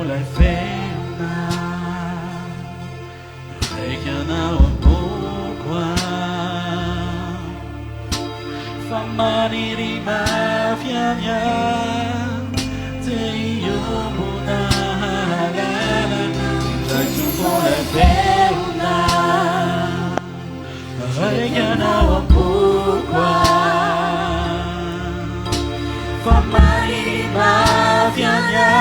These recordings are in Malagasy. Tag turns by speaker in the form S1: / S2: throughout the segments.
S1: Mulai fena Reikana on pourquoi Famani di mafianya Te io buonala Reikana mulai fena Reikana on pourquoi Famani di mafianya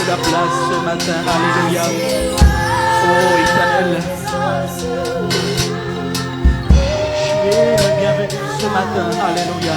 S2: La place ce matin, alléluia. Oh Éternel, tu es le bienvenu ce matin, alléluia.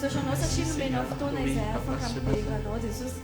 S3: Så skjønner også at skillen blir ofte når jeg ser folk kan bli grann og Jesus.